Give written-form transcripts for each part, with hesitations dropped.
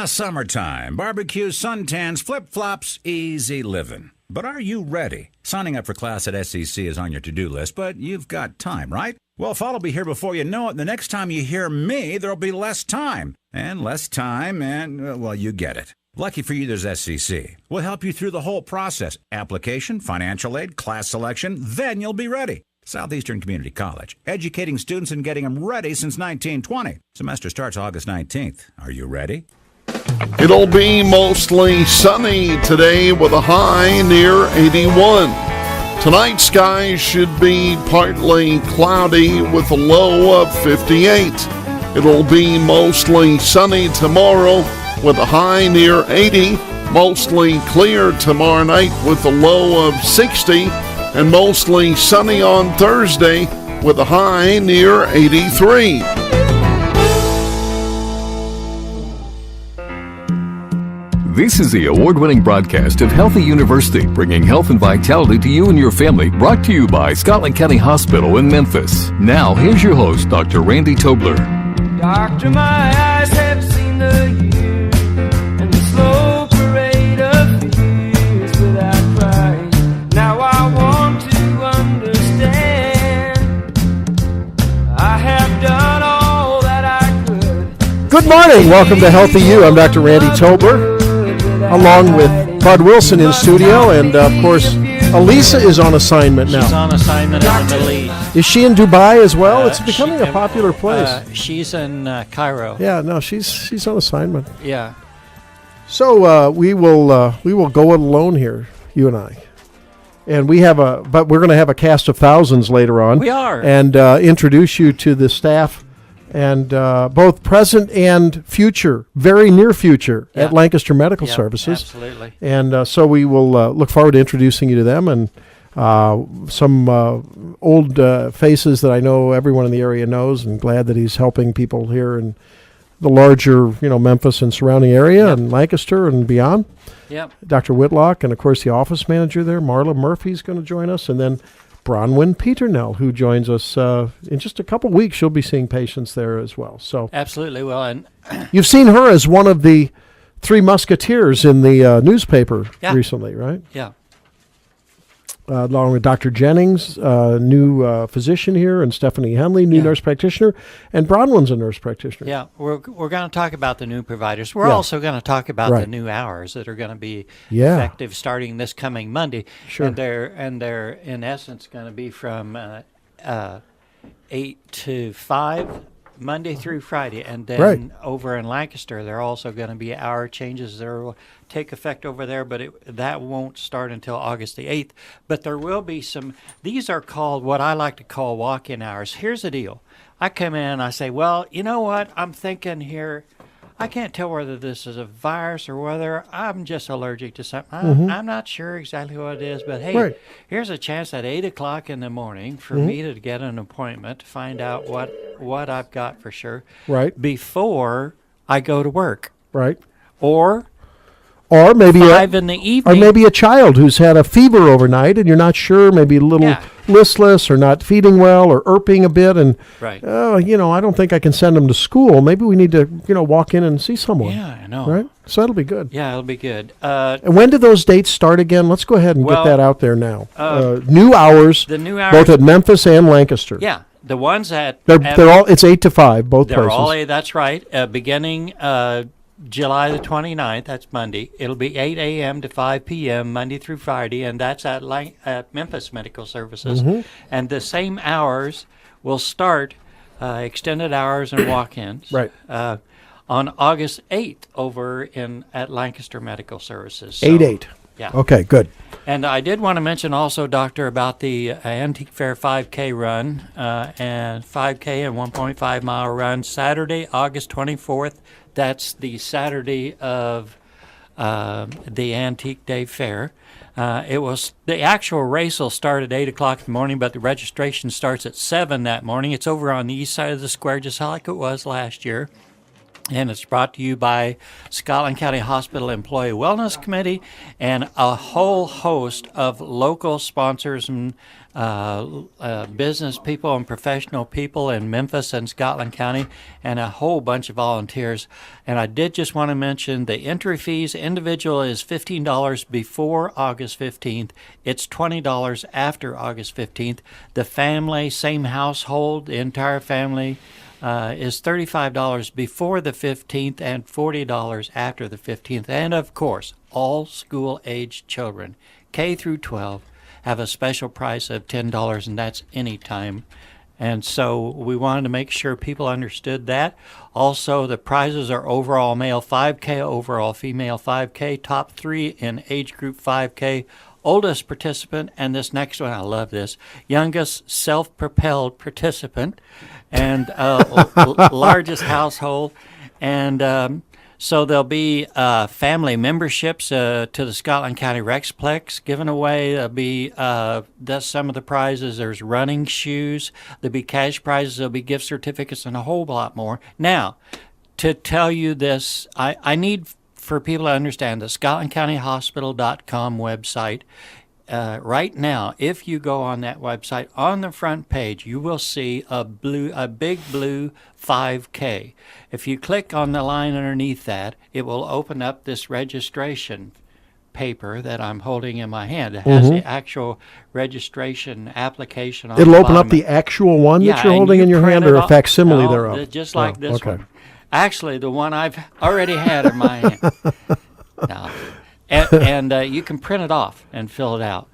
Summertime, barbecue, suntans, flip-flops, easy living. But are you ready? Signing up for class at SEC is on your to-do list, but you've got time, right? Well, fall'll be here before you know it. The next time you hear me, there'll be less time. And less time and, well, you get it. Lucky for you, there's SEC. We'll help you through the whole process. Application, financial aid, class selection, then you'll be ready. Southeastern Community College, educating students and getting them ready since 1920. Semester starts August 19th. Are you ready? It'll be mostly sunny today with a high near 81. Tonight, skies should be partly cloudy with a low of 58. It'll be mostly sunny tomorrow with a high near 80. Mostly clear tomorrow night with a low of 60. And mostly sunny on Thursday with a high near 83. This is the award-winning broadcast of Healthy University, bringing health and vitality to you and your family, brought to you by Scotland County Hospital in Memphis. Now, here's your host, Dr. Randy Tobler. Doctor, my eyes have seen the years and the slow parade of fears without price. Now I want to understand. I have done all that I could. Good morning. Welcome to Healthy You. I'm Dr. Randy Tobler, along with Bud Wilson in studio, and of course, Elisa is on assignment now. She's on assignment in the Middle East. Is she in Dubai as well? It's becoming a popular place. She's in Cairo. Yeah, no, she's on assignment. Yeah. So we will go it alone here, you and I. And but we're going to have a cast of thousands later on. We are. And introduce you to the staff, and both present and future, very near future, at Lancaster Medical Services. Absolutely. And so we will look forward to introducing you to them, and some old faces that I know everyone in the area knows, and glad that he's helping people here in the larger, Memphis and surrounding area, and Lancaster and beyond. Yep. Dr. Whitlock, and of course the office manager there, Marla Murphy's going to join us, and then Bronwyn Peternell, who joins us in just a couple weeks. She'll be seeing patients there as well. So absolutely. Well, and you've seen her as one of the three musketeers in the newspaper recently, right? Yeah. Along with Dr. Jennings, new physician here, and Stephanie Henley, new nurse practitioner, and Bronwyn's a nurse practitioner. Yeah, we're going to talk about the new providers. We're also going to talk about the new hours that are going to be effective starting this coming Monday. Sure. And they're in essence going to be from 8 to 5 Monday through Friday, and then over in Lancaster, there are also going to be hour changes that will take effect over there, but that won't start until August the 8th. But there will be some, these are called what I like to call walk-in hours. Here's the deal. I come in and I say, well, you know what? I'm thinking here, I can't tell whether this is a virus or whether I'm just allergic to something. I'm not sure exactly what it is, but hey, here's a chance at 8 o'clock in the morning for me to get an appointment to find out what I've got for sure before I go to work. Right. Or maybe 5 in the evening. Or maybe a child who's had a fever overnight and you're not sure, maybe a little listless or not feeding well or irping a bit, and I don't think I can send them to school. Maybe we need to walk in and see someone. Yeah, I know. Right? So that'll be good. Yeah, it'll be good. And when do those dates start again? Let's go ahead and get that out there now. New hours. The new hours, both at Memphis and Lancaster. Yeah, the ones they're all. It's 8 to 5, both they're places. All that's right. Beginning July the 29th, that's Monday. It'll be 8 a.m. to 5 p.m. Monday through Friday, and that's at Memphis Medical Services. And the same hours will start extended hours and walk-ins on August 8th over at Lancaster Medical Services. So, 8/8. Yeah. Okay, good. And I did want to mention also, Doctor, about the Antique Fair 5K run and 5K and 1.5 mile run Saturday, August 24th. That's the Saturday of the Antique Day Fair. The actual race will start at 8 o'clock in the morning, but the registration starts at 7 that morning. It's over on the east side of the square, just like it was last year. And it's brought to you by Scotland County Hospital Employee Wellness Committee and a whole host of local sponsors and business people and professional people in Memphis and Scotland County, and a whole bunch of volunteers. And I did just want to mention the entry fees. Individual is $15 before August 15th. It's $20 after August 15th. The family, same household, the entire family, is $35 before the 15th and $40 after the 15th. And of course, all school-aged children, K through 12, have a special price of $10, and that's any time. And so we wanted to make sure people understood that. Also, the prizes are overall male 5K, overall female 5K, top 3 in age group 5K, oldest participant, and this next one, I love this, youngest self-propelled participant, and largest household. And so there'll be family memberships to the Scotland County Rexplex given away. There'll be that's some of the prizes. There's running shoes. There'll be cash prizes. There'll be gift certificates and a whole lot more. Now, to tell you this, I need for people to understand the ScotlandCountyHospital.com website. Right now, if you go on that website, on the front page, you will see a big blue 5K. If you click on the line underneath that, it will open up this registration paper that I'm holding in my hand. It has the actual registration application on It'll the open bottom. up the actual one that you're and holding you in your print hand, it or a off. facsimile No, thereof? just like this okay. one. Actually, the one I've already had in my hand. No. And you can print it off and fill it out.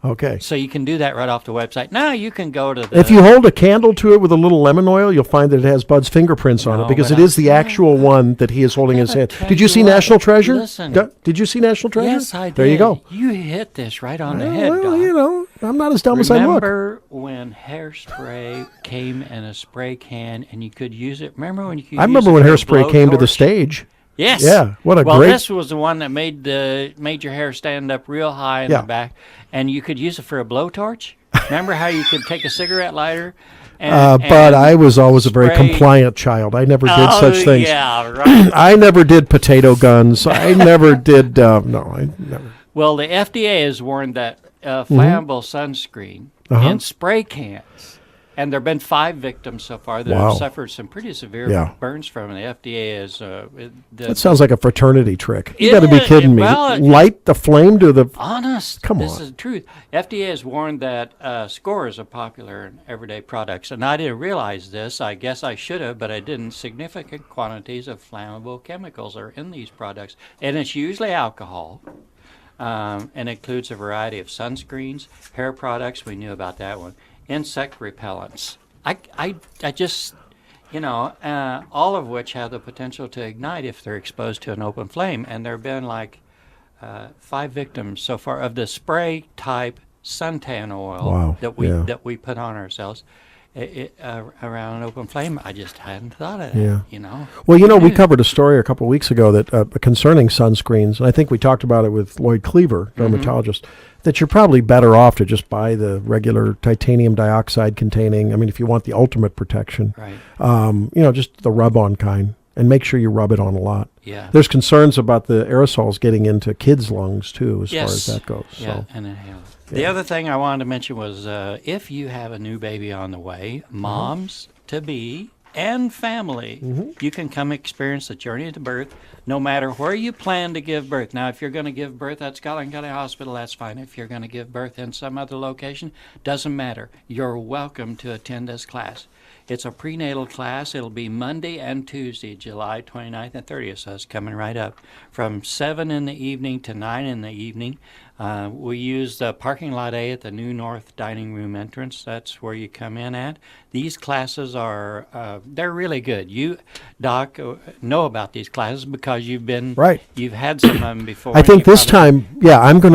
Okay. So you can do that right off the website. Now you can go to the... If you hold a candle to it with a little lemon oil, you'll find that it has Bud's fingerprints on it, No, because but it is the actual one that he is holding in his hand. tell Did you you see what, National Treasure? listen. Did you see National Treasure? Yes, I did. There you go. You hit this right on the head, Well, Doc. you know, I'm not as dumb as I look. Remember when hairspray came in a spray can and you could use it? Remember when you could I use remember it when for a hairspray came to the blowtorch? stage. Yes. Yeah, what a well, great- this was the one that made your hair stand up real high in Yeah. the back, and you could use it for a blowtorch. Remember how you could take a cigarette lighter? And, But I was always a very spray- compliant child. I never did such things. Yeah, right. I never did potato guns. I never did. No, I never. Well, the FDA has warned that flammable sunscreen in spray cans, and there have been 5 victims so far that Wow. have suffered some pretty severe Yeah. burns from it. The FDA is... That sounds like a fraternity trick. You It got to be is- kidding me. well, Light the flame to the. honest. Come this on. is the truth. FDA has warned that scores of popular and everyday products, and I didn't realize this. I guess I should have, but I didn't. Significant quantities of flammable chemicals are in these products, and it's usually alcohol, and includes a variety of sunscreens, hair products. We knew about that one. Insect repellents. I just, all of which have the potential to ignite if they're exposed to an open flame. And there have been like 5 victims so far of the spray type suntan oil Wow, that we put on ourselves around an open flame. I just hadn't thought of that. Yeah. Well, we covered a story a couple of weeks ago that concerning sunscreens, and I think we talked about it with Lloyd Cleaver, dermatologist, that you're probably better off to just buy the regular titanium dioxide containing. I mean, if you want the ultimate protection, Right. just the rub-on kind, and make sure you rub it on a lot. Yeah. There's concerns about the aerosols getting into kids' lungs too, as far as that goes. Yeah, So. and inhale. The other thing I wanted to mention was if you have a new baby on the way, moms to be and family, you can come experience the journey to birth no matter where you plan to give birth. Now, if you're going to give birth at Scotland County Hospital, that's fine. If you're going to give birth in some other location, doesn't matter. You're welcome to attend this class. It's a prenatal class. It'll be Monday and Tuesday, July 29th and 30th, so it's coming right up. From 7 in the evening to 9 in the evening. We use the parking lot A at the new north dining room entrance. That's where you come in at. These classes are, they're really good. You, Doc, know about these classes because you've been, Right. You've had some of them before. I and think you this probably- time, I'm going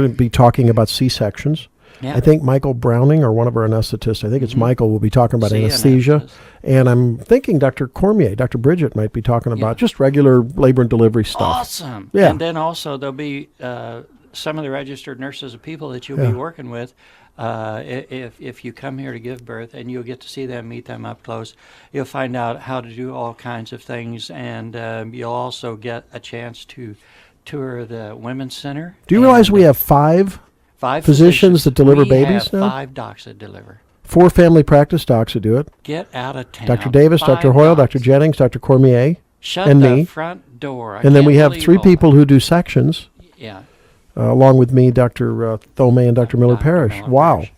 to be talking about C-sections. Yeah. I think Michael Browning, or one of our anesthetists, I think it's Michael, will be talking about See, anesthesia. anesthetist. And I'm thinking Dr. Cormier, Dr. Bridget might be talking about just regular labor and delivery stuff. Awesome. Yeah. And then also there'll be some of the registered nurses and people that you'll be working with If you come here to give birth, and you'll get to see them, meet them up close, you'll find out how to do all kinds of things, and you'll also get a chance to tour the Women's Center. Do you realize we have five physicians that deliver babies now? 5 docs that deliver. 4 family practice docs that do it. Get out of town. Dr. Davis, 5 Dr. Hoyle, docs. Dr. Jennings, Dr. Cormier, Shut and the me. front door. And then we have 3 people who do sections, Yeah. along with me, Dr. Thome, and Dr. Miller Dr. Parrish. Miller Wow. Parrish.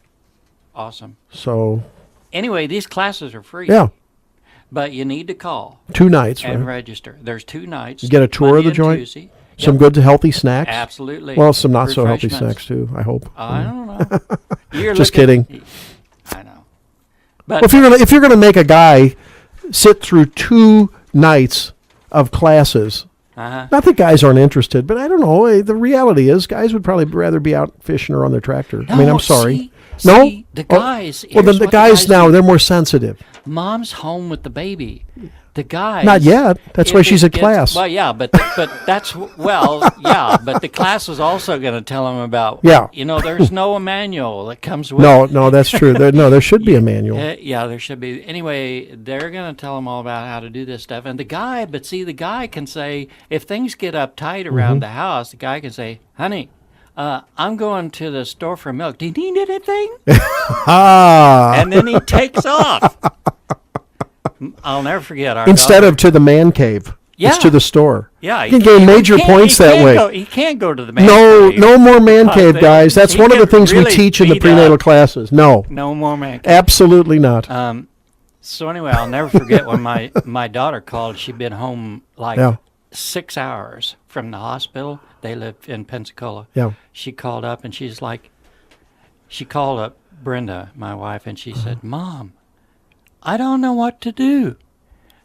Awesome. So, Anyway, these classes are free. yeah, But you need to call 2 nights, and right? register. There's 2 nights. You get a tour Monday of the and joint? Tuesday. Some Yep. good, healthy snacks. Absolutely. Well, some not so healthy Refreshments. snacks, too, I hope. I don't know. You're Just looking- kidding. I know. But Well, if you're gonna make a guy sit through 2 nights of classes, not that guys aren't interested, but I don't know. The reality is, guys would probably rather be out fishing or on their tractor. I mean, I'm sorry. No, the guys. Well, then here's the what guys now do. they're more sensitive. Mom's home with the baby. The guys. Not yet. That's if why it she's at gets- class. Well, yeah, but that's but the class is also going to tell them about. Yeah. There's no manual that comes with. No, that's true. There should be a manual. Yeah, there should be. Anyway, they're going to tell them all about how to do this stuff. And the guy can say, if things get uptight around the house, the guy can say, honey, I'm going to the store for milk. Do you need anything? And then he takes off. I'll never forget our Instead daughter. of to the man cave, Yeah. it's to the store. Yeah, you can gain major points that way. He can't go to the man cave. No more man cave, guys. That's he one of the get things we really teach in the beat prenatal up. classes. No, No more man cave. absolutely not. So anyway, I'll never forget when my daughter called. She'd been home like Yeah. 6 hours from the hospital. They live in Pensacola. Yeah. She called up and she called up Brenda, my wife, and she Uh-huh. said, Mom, I don't know what to do.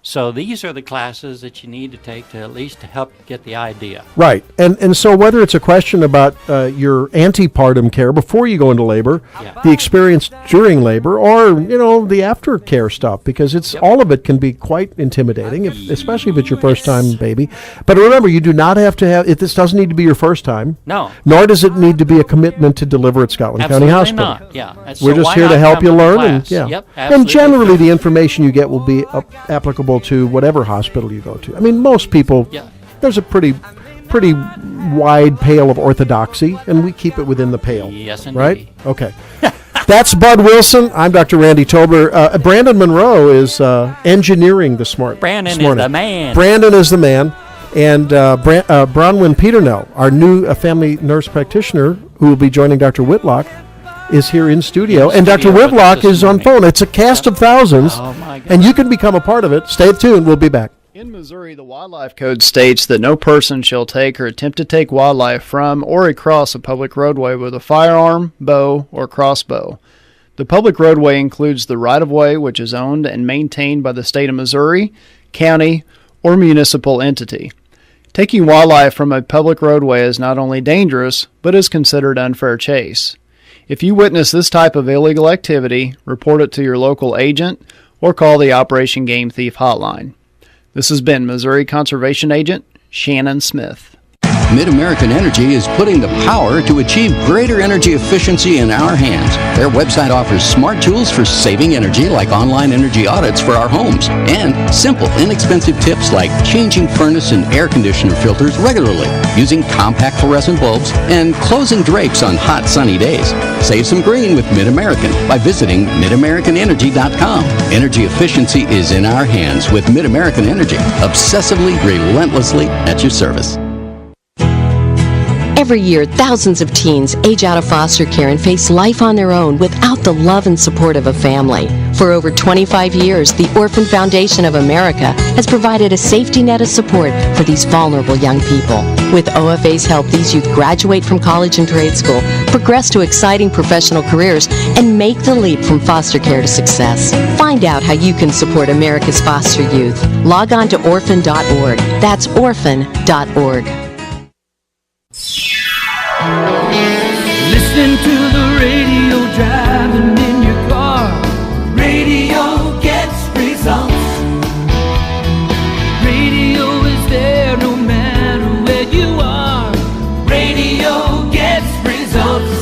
So these are the classes that you need to take to at least help get the idea. Right. And so whether it's a question about your antepartum care before you go into labor, Yeah. the experience during labor, or, the aftercare stuff, because it's all of it can be quite intimidating, especially if it's your first time baby. But remember, you do not have to have, this doesn't need to be your first time. No. Nor does it need to be a commitment to deliver at Scotland Absolutely County Hospital. not. Yeah. We're So just why here to not help come you the learn, class? and Yep, and absolutely. generally the information you get will be applicable to whatever hospital you go to. I mean, most people. Yeah. There's a pretty wide pale of orthodoxy, and we keep it within the pale. Yes, indeed. Right? Okay. That's Bud Wilson. I'm Dr. Randy Tobler. Brandon Monroe is engineering this morning. Brandon is the man. Brandon is the man. And Bronwyn Peternell, our new family nurse practitioner, who will be joining Dr. Whitlock, is here in studio. And Dr. studio with us Whitlock this is on morning. phone. It's a cast of thousands. Oh, my God. And you can become a part of it. Stay tuned. We'll be back. In Missouri, the Wildlife Code states that no person shall take or attempt to take wildlife from or across a public roadway with a firearm, bow, or crossbow. The public roadway includes the right-of-way, which is owned and maintained by the state of Missouri, county, or municipal entity. Taking wildlife from a public roadway is not only dangerous, but is considered unfair chase. If you witness this type of illegal activity, report it to your local agent or call the Operation Game Thief hotline. This has been Missouri Conservation Agent Shannon Smith. MidAmerican Energy is putting the power to achieve greater energy efficiency in our hands. Their website offers smart tools for saving energy, like online energy audits for our homes, and simple, inexpensive tips like changing furnace and air conditioner filters regularly, using compact fluorescent bulbs, and closing drapes on hot, sunny days. Save some green with MidAmerican by visiting MidAmericanEnergy.com. Energy efficiency is in our hands with MidAmerican Energy, obsessively, relentlessly at your service. Every year, thousands of teens age out of foster care and face life on their own without the love and support of a family. For over 25 years, the Orphan Foundation of America has provided a safety net of support for these vulnerable young people. With OFA's help, these youth graduate from college and trade school, progress to exciting professional careers, and make the leap from foster care to success. Find out how you can support America's foster youth. Log on to orphan.org. That's orphan.org. Listening to the radio, driving in your car. Radio gets results. Radio is there no matter where you are. Radio gets results.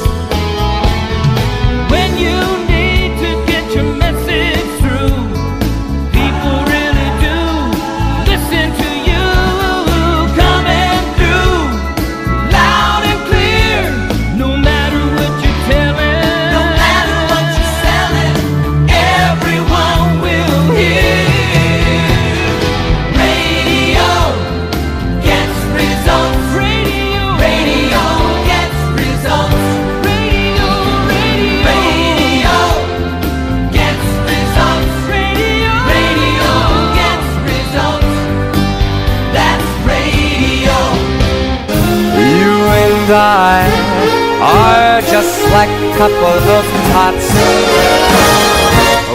couple of tots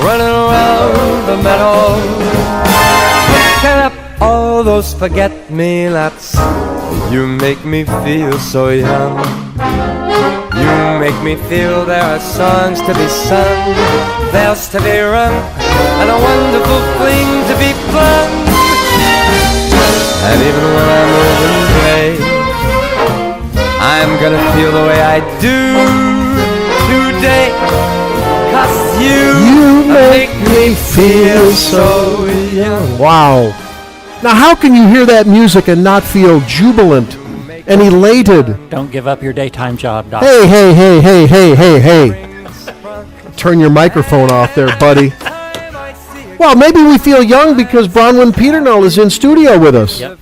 running around the meadow, picking up all those forget-me-nots. You make me feel so young. You make me feel there are songs to be sung, bells to be rung, and a wonderful fling to be flung. And even when I'm old and gray, I'm gonna feel the way I do today. 'Cause you make me feel so young. Wow. Now, how can you hear that music and not feel jubilant and elated? Don't give up your daytime job, Doc. Hey, hey, hey, hey, hey, hey, hey. Turn your microphone off there, buddy. Well, maybe we feel young because Bronwyn Peternell is in studio with us. Yep.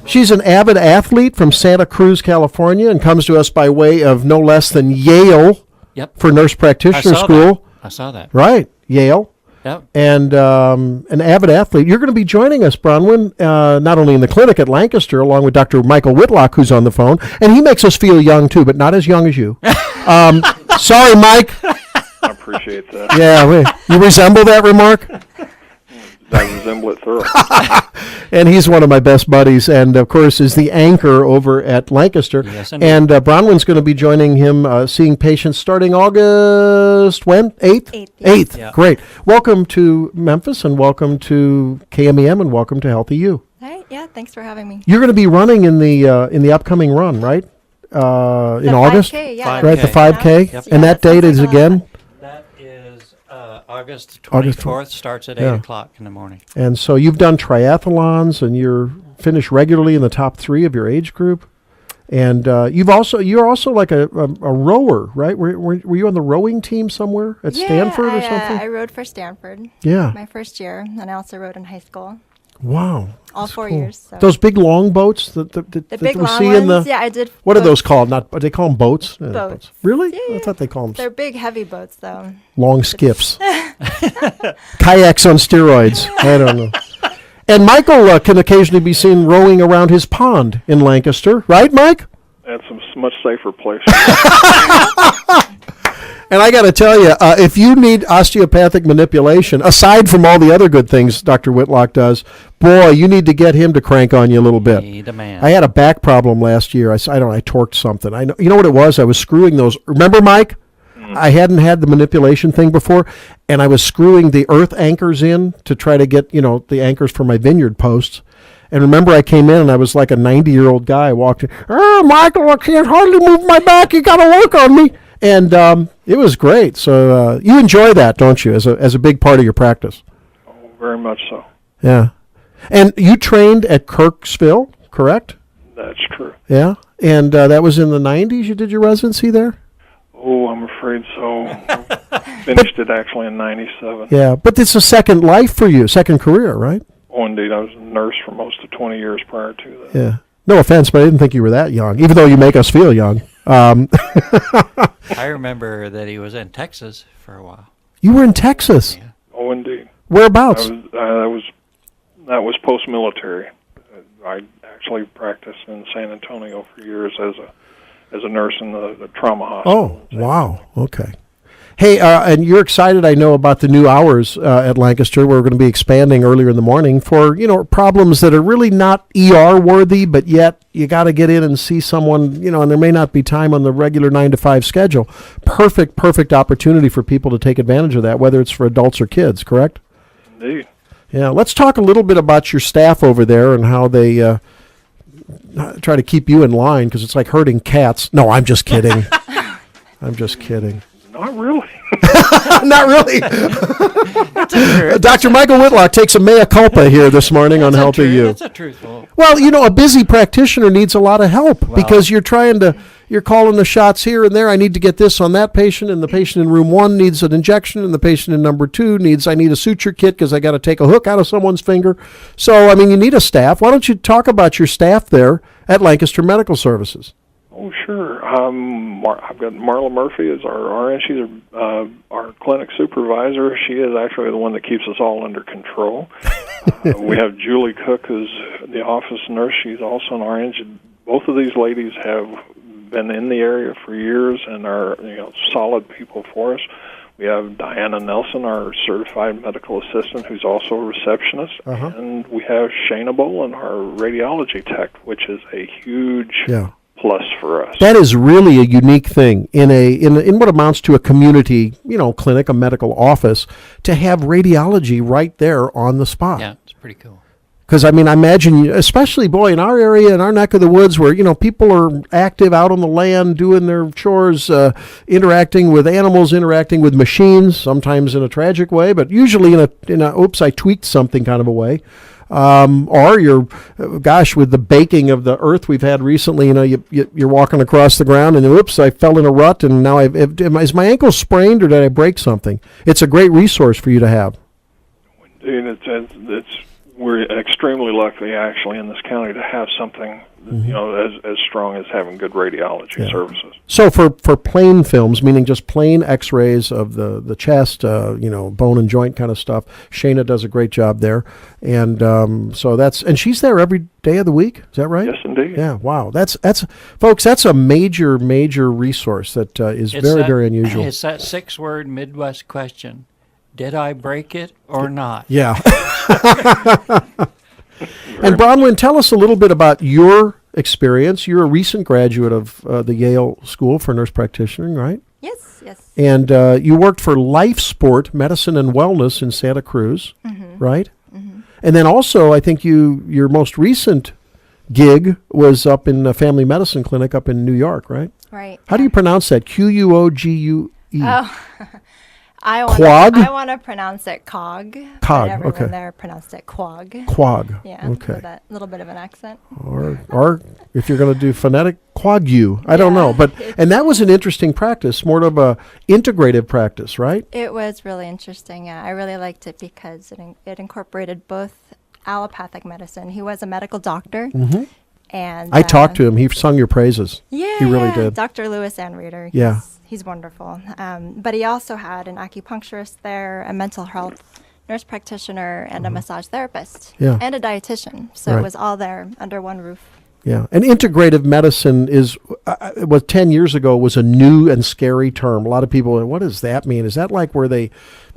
She's an avid athlete from Santa Cruz, California, and comes to us by way of no less than Yale for nurse practitioner school. I saw that. Right, Yale. Yep. And an avid athlete. You're going to be joining us, Bronwyn, not only in the clinic at Lancaster, along with Dr. Michael Whitlock, who's on the phone. And he makes us feel young, too, but not as young as you. Sorry, Mike. I appreciate that. Yeah, you resemble that remark? I resemble it thoroughly. And he's one of my best buddies, and of course is the anchor over at Lancaster. Yes, and Bronwyn's going to be joining him, seeing patients starting August when? 8th? 8th. Yeah. Great. Welcome to Memphis, and welcome to KMEM, and welcome to Healthy You. All right. Yeah. Thanks for having me. You're going to be running in the upcoming run, right? In August, 5K, yeah. right? The 5K, Yep. and that date is again. That is August August 24th. Starts at 8 o'clock in the morning. And so you've done triathlons, and you're finished regularly in the top 3 of your age group. And you're also like a rower, right? Were you on the rowing team somewhere at Stanford or something? I rode for Stanford. Yeah. My first year, and I also rode in high school. Wow. All 4 cool. years. So. Those big long boats that big we long see ones. in the. Yeah, I did. What are those called? They call them boats. Boats. Really? Yeah. I thought they call them. They're big, heavy boats, though. Long skiffs. Kayaks on steroids. I don't know. And Michael can occasionally be seen rowing around his pond in Lancaster, right, Mike? That's a much safer place. And I got to tell you, if you need osteopathic manipulation, aside from all the other good things Dr. Whitlock does, boy, you need to get him to crank on you a little bit. Need a man. I had a back problem last year. I torqued something. You know what it was? I was screwing those. Remember, Mike? I hadn't had the manipulation thing before, and I was screwing the earth anchors in to try to get, the anchors for my vineyard posts. And remember, I came in and I was like a 90-year-old guy. I walked in, Michael, I can't hardly move my back. You got to work on me. And it was great. So you enjoy that, don't you, as a big part of your practice? Oh, very much so. Yeah. And you trained at Kirksville, correct? That's true. Yeah. And that was in the 90s you did your residency there? Oh, I'm afraid so. Finished it actually in 97. Yeah. But it's a second life for you, second career, right? Oh, indeed. I was a nurse for most of 20 years prior to that. Yeah. No offense, but I didn't think you were that young, even though you make us feel young. I remember that he was in Texas for a while. You were in Texas? Yeah. Oh, indeed. Whereabouts? That was post-military. I actually practiced in San Antonio for years as a nurse in the trauma hospital. Oh, wow. Okay. Hey, and you're excited, I know, about the new hours at Lancaster. We're going to be expanding earlier in the morning for, problems that are really not ER worthy, but yet you got to get in and see someone, and there may not be time on the regular 9-to-5 schedule. Perfect opportunity for people to take advantage of that, whether it's for adults or kids, correct? Indeed. Yeah, let's talk a little bit about your staff over there and how they try to keep you in line, because it's like herding cats. No, I'm just kidding. I'm just kidding. Not really. Not really. Dr. Michael Whitlock takes a mea culpa here this morning on Healthy You. That's a truthful. Well, a busy practitioner needs a lot of help because you're calling the shots here and there. I need to get this on that patient, and the patient in room 1 needs an injection, and the patient in number 2 I need a suture kit because I got to take a hook out of someone's finger. So, you need a staff. Why don't you talk about your staff there at Lancaster Medical Services? Oh, sure. I've got Marla Murphy as our RN. She's our clinic supervisor. She is actually the one that keeps us all under control. We have Julie Cook, who's the office nurse. She's also an RN. Both of these ladies have been in the area for years and are solid people for us. We have Diana Nelson, our certified medical assistant, who's also a receptionist, and we have Shayna Boland, our radiology tech, which is a huge plus for us. That is really a unique thing in what amounts to a community, clinic, a medical office, to have radiology right there on the spot. Yeah, it's pretty cool. Because, I imagine, especially, in our area, in our neck of the woods, where, people are active out on the land, doing their chores, interacting with animals, interacting with machines, sometimes in a tragic way, but usually in a oops, I tweaked something kind of a way. Or with the baking of the earth we've had recently, you're walking across the ground and oops, I fell in a rut and now is my ankle sprained or did I break something? It's a great resource for you to have. We're extremely lucky, actually, in this county to have something, as strong as having good radiology services. So for plain films, meaning just plain X-rays of the chest, bone and joint kind of stuff, Shayna does a great job there, and and she's there every day of the week. Is that right? Yes, indeed. Yeah. Wow. That's folks. That's a major resource that is very unusual. It's that 6-word Midwest question. Did I break it or not? Yeah. And Bronwyn, tell us a little bit about your experience. You're a recent graduate of the Yale School for Nurse Practitioning, right? Yes. And you worked for Life Sport Medicine and Wellness in Santa Cruz, right? Mm-hmm. And then also, I think your most recent gig was up in a family medicine clinic up in New York, right? Right. How do you pronounce that? Quogue? Oh. I want to pronounce it COG. COG, everyone there pronounced it Quag. Quag. Yeah, okay. with that little bit of an accent. Or if you're going to do phonetic, Quagu. I don't know. And that was an interesting practice, more of a integrative practice, right? It was really interesting, yeah. I really liked it because it incorporated both allopathic medicine. He was a medical doctor. Mm-hmm. And I talked to him. He sung your praises. Yeah, he really did. Dr. Lewis Ann Reeder. Yeah. He's wonderful. But he also had an acupuncturist there, a mental health nurse practitioner, and a massage therapist, and a dietitian. So it was all there under one roof. Yeah, and integrative medicine is, 10 years ago was a new and scary term. A lot of people, what does that mean? Is that like where they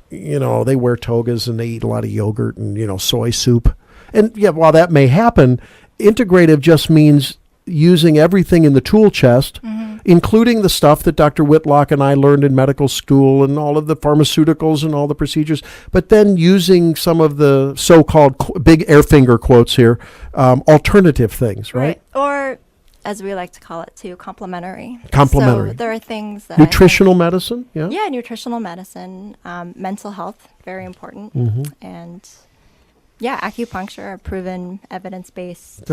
wear togas and they eat a lot of yogurt and, soy soup? And while that may happen, integrative just means using everything in the tool chest, including the stuff that Dr. Whitlock and I learned in medical school and all of the pharmaceuticals and all the procedures, but then using some of the so-called big air finger quotes here, alternative things, right? Or, as we like to call it too, complementary. Complementary. So there are things that nutritional medicine, Yeah, nutritional medicine, mental health, very important, and acupuncture, a proven evidence-based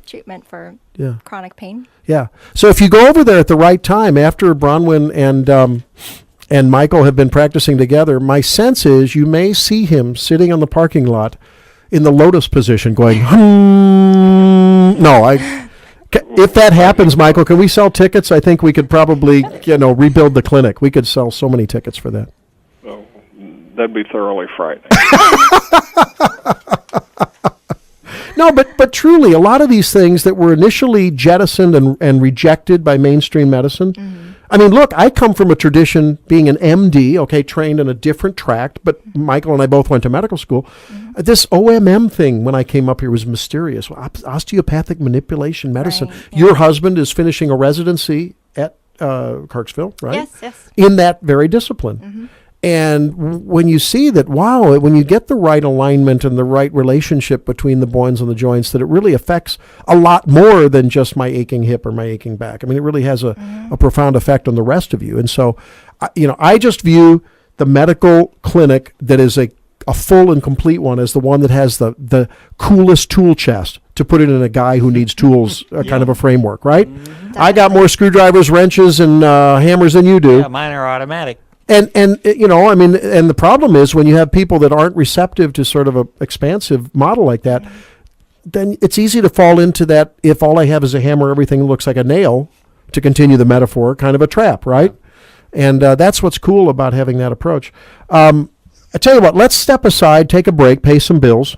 treatment for chronic pain. Yeah. So if you go over there at the right time, after Bronwyn and Michael have been practicing together, my sense is you may see him sitting on the parking lot in the lotus position going, if that happens, Michael, can we sell tickets? I think we could probably, rebuild the clinic. We could sell so many tickets for that. Oh, that'd be thoroughly frightening. No, but truly, a lot of these things that were initially jettisoned and rejected by mainstream medicine. I mean, look, I come from a tradition being an MD, trained in a different tract, but Michael and I both went to medical school. This OMM thing, when I came up here, was mysterious. Osteopathic manipulation medicine. Right, Your husband is finishing a residency at Kirksville, right? Yes. In that very discipline. And when you see that, when you get the right alignment and the right relationship between the bones and the joints, that it really affects a lot more than just my aching hip or my aching back. I mean, it really has a profound effect on the rest of you. And so, I just view the medical clinic that is a full and complete one as the one that has the coolest tool chest, to put it in a guy who needs tools, kind of a framework, right? I got more screwdrivers, wrenches, and hammers than you do. Yeah, mine are automatic. And and the problem is when you have people that aren't receptive to sort of a expansive model like that, then it's easy to fall into that, if all I have is a hammer, everything looks like a nail, to continue the metaphor, kind of a trap, right? And that's what's cool about having that approach. I tell you what, let's step aside, take a break, pay some bills,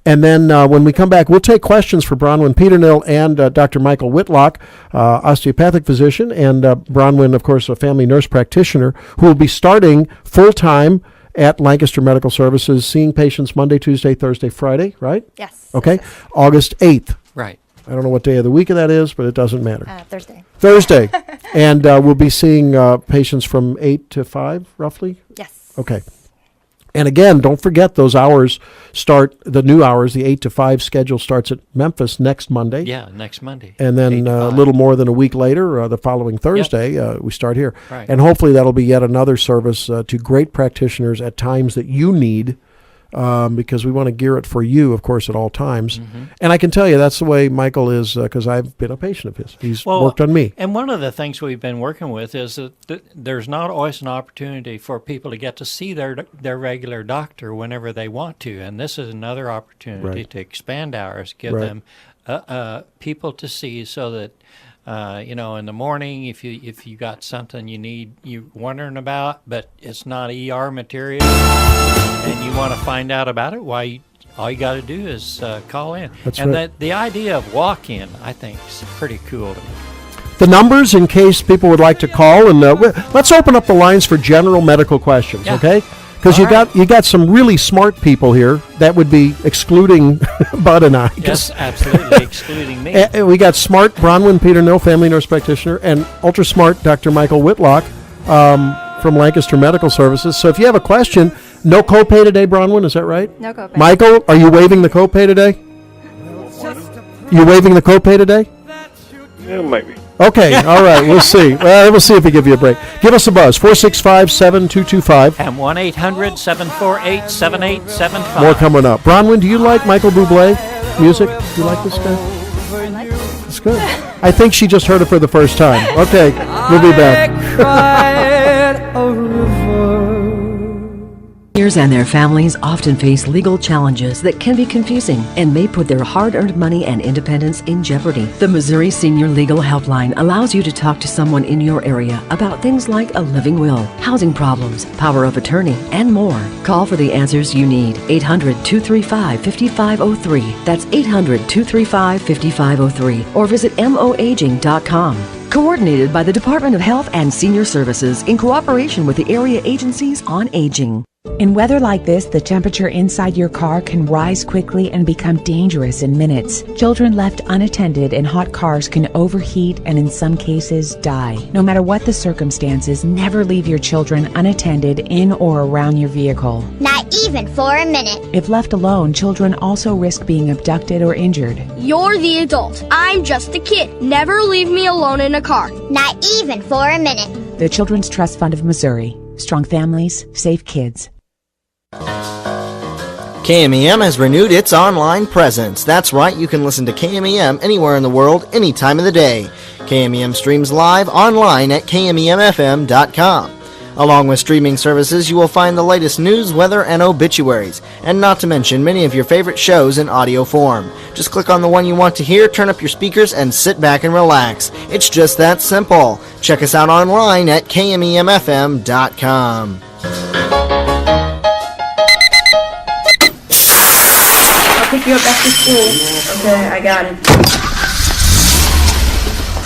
And then when we come back, we'll take questions for Bronwyn Peternil and Dr. Michael Whitlock, osteopathic physician, and Bronwyn, of course, a family nurse practitioner, who will be starting full-time at Lancaster Medical Services, seeing patients Monday, Tuesday, Thursday, Friday, right? Yes. Okay. Yes. August 8th. Right. I don't know what day of the week that is, but it doesn't matter. Thursday. And we'll be seeing patients from 8 to 5, roughly? Yes. Okay. And again, don't forget those hours start, the new hours, the 8 to 5 schedule starts at Memphis next Monday. Yeah, next Monday. And then a little more than a week later, the following Thursday, we start here. Right. And hopefully that'll be yet another service to great practitioners at times that you need, because we want to gear it for you, of course, at all times. Mm-hmm. And I can tell you that's the way Michael is, because I've been a patient of his. He's worked on me. And one of the things we've been working with is that there's not always an opportunity for people to get to see their regular doctor whenever they want to. And this is another opportunity to expand hours, give them people to see, so that in the morning, if you got something you're wondering about, but it's not ER material, and you want to find out about it, all you got to do is call in. That's and right. the idea of walk-in, I think, is pretty cool to me. The numbers, in case people would like to call, and let's open up the lines for general medical questions, okay? Because you got some really smart people here. That would be excluding Bud and I. Yes, absolutely, excluding me. We got smart Bronwyn Peternil, family nurse practitioner, and ultra smart Dr. Michael Whitlock from Lancaster Medical Services. So if you have a question, no copay today, Bronwyn, is that right? No copay. Michael, are you waiving the copay today? You waiving the copay today? Yeah, maybe. Okay, all right, we'll see. Well, we'll see if we give you a break. Give us a buzz, 465-7225. And 1-800-748-7875. More coming up. Bronwyn, do you like Michael Bublé music? Do you like this guy? I like it. It's good. I think she just heard it for the first time. Okay, we'll be back. Seniors and their families often face legal challenges that can be confusing and may put their hard-earned money and independence in jeopardy. The Missouri Senior Legal Helpline allows you to talk to someone in your area about things like a living will, housing problems, power of attorney, and more. Call for the answers you need. 800-235-5503. That's 800-235-5503. Or visit moaging.com. Coordinated by the Department of Health and Senior Services in cooperation with the area agencies on aging. In weather like this, the temperature inside your car can rise quickly and become dangerous in minutes. Children left unattended in hot cars can overheat and in some cases die. No matter what the circumstances, never leave your children unattended in or around your vehicle. Not even for a minute. If left alone, children also risk being abducted or injured. You're the adult. I'm just a kid. Never leave me alone in a car. Not even for a minute. The Children's Trust Fund of Missouri. Strong families, safe kids. KMEM has renewed its online presence. That's right, you can listen to KMEM anywhere in the world, any time of the day. KMEM streams live online at kmemfm.com. Along with streaming services, you will find the latest news, weather, and obituaries, and not to mention many of your favorite shows in audio form. Just click on the one you want to hear, turn up your speakers, and sit back and relax. It's just that simple. Check us out online at kmemfm.com. I'll pick you up after school. Okay, I got it.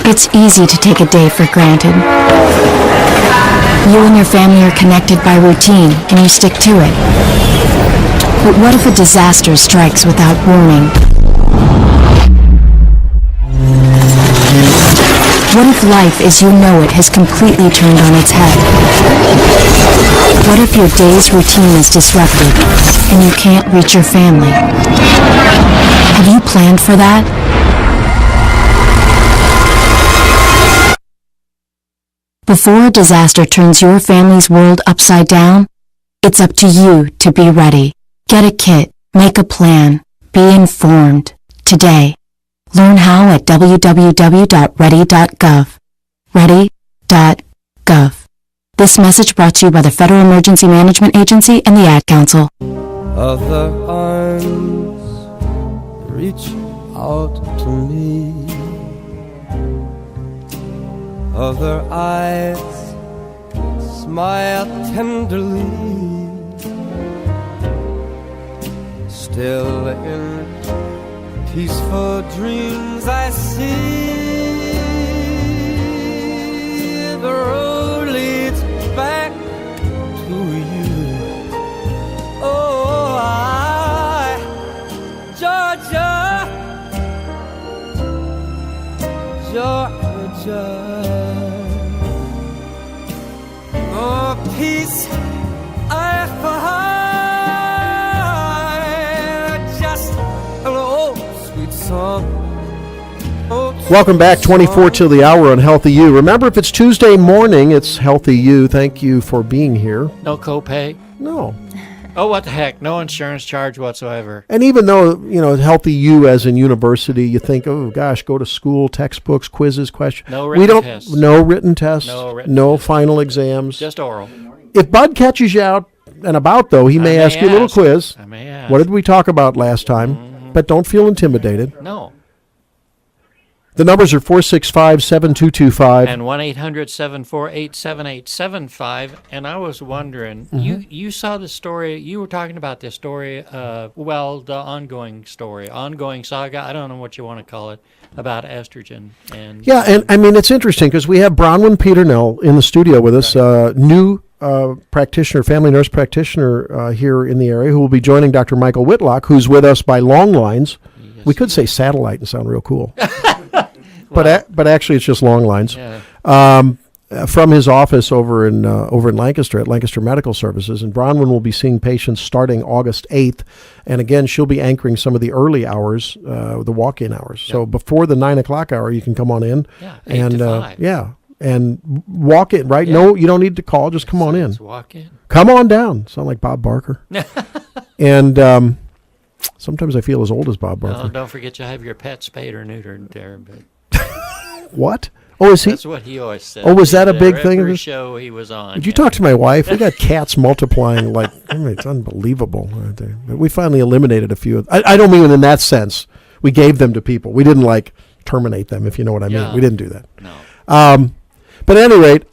It's easy to take a day for granted. You and your family are connected by routine, and you stick to it. But what if a disaster strikes without warning? What if life as you know it has completely turned on its head? What if your day's routine is disrupted, and you can't reach your family? Have you planned for that? Before a disaster turns your family's world upside down, it's up to you to be ready. Get a kit, make a plan, be informed. Today. Learn how at www.ready.gov. Ready.gov. This message brought to you by the Federal Emergency Management Agency and the Ad Council. Other arms reach out to me. Other eyes smile tenderly. Still in peaceful dreams I see the road leads back to you. Oh, Georgia, Georgia, oh, peace I find, just an old sweet song. Welcome back, 24 till the hour on Healthy You. Remember, if it's Tuesday morning, it's Healthy You. Thank you for being here. No copay? No. Oh, what the heck? No insurance charge whatsoever. And even though, Healthy You as in university, you think, oh, gosh, go to school, textbooks, quizzes, questions. No written tests. No written tests. No final exams. Just oral. If Bud catches you out and about, though, he may ask you a little quiz. I may ask. What did we talk about last time? But don't feel intimidated. No. The numbers are 465-7225. And 1-800-748-7875. And I was wondering, you saw the story, you were talking about this story, the ongoing story, ongoing saga, I don't know what you want to call it, about estrogen. And it's interesting because we have Bronwyn Peternell in the studio with us, new practitioner, family nurse practitioner here in the area, who will be joining Dr. Michael Whitlock, who's with us by long lines. Yes, we could say satellite and sound real cool. But actually, it's just long lines. Yeah. From his office over in Lancaster at Lancaster Medical Services, and Bronwyn will be seeing patients starting August 8th, and again she'll be anchoring some of the early hours, the walk-in hours. Yep. So before the 9 o'clock hour, you can come on in, 8 to 5. and walk in. Right? Yeah. No, you don't need to call. Just come on in. Walk in. Come on down. Sound like Bob Barker. And sometimes I feel as old as Bob Barker. No, don't forget you have your pet spayed or neutered there, but. What? Oh, is he? That's what he always said. Oh, was that a big thing? Every show he was on. Did you talk to my wife? We got cats multiplying like, it's unbelievable. But we finally eliminated a few. I don't mean in that sense. We gave them to people. We didn't terminate them, if you know what I mean. We didn't do that. No. But at any rate,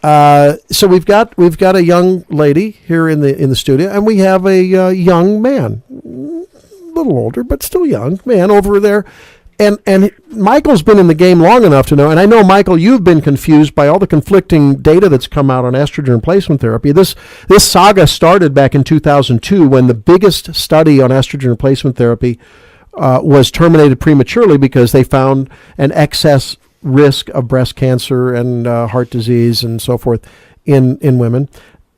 so we've got a young lady here in the studio, and we have a young man, a little older but still young man over there. And Michael's been in the game long enough to know, and I know, Michael, you've been confused by all the conflicting data that's come out on estrogen replacement therapy. This saga started back in 2002 when the biggest study on estrogen replacement therapy was terminated prematurely because they found an excess risk of breast cancer and heart disease and so forth in women.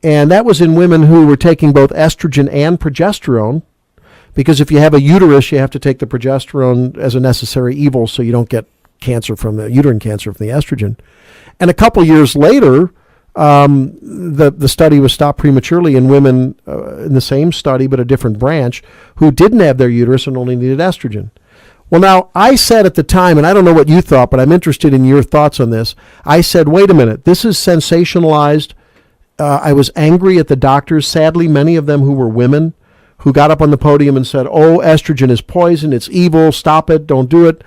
And that was in women who were taking both estrogen and progesterone. Because if you have a uterus, you have to take the progesterone as a necessary evil so you don't get cancer from the uterine cancer from the estrogen. And a couple years later, the study was stopped prematurely in women in the same study but a different branch who didn't have their uterus and only needed estrogen. Well, now, I said at the time, and I don't know what you thought, but I'm interested in your thoughts on this. I said, wait a minute, this is sensationalized. I was angry at the doctors, sadly, many of them who were women, who got up on the podium and said, oh, estrogen is poison, it's evil, stop it, don't do it.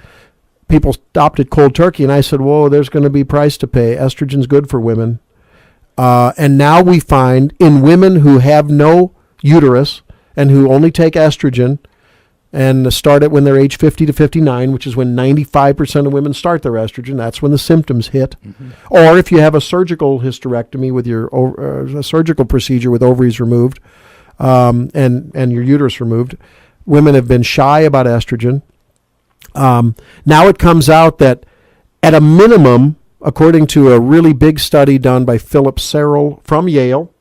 People stopped it cold turkey, and I said, whoa, there's going to be a price to pay. Estrogen's good for women. And now we find in women who have no uterus and who only take estrogen and start it when they're age 50 to 59, which is when 95% of women start their estrogen, that's when the symptoms hit. Mm-hmm. Or if you have a surgical hysterectomy with your a surgical procedure with ovaries removed, and your uterus removed, women have been shy about estrogen. Now it comes out that at a minimum, according to a really big study done by Philip Serrell from Yale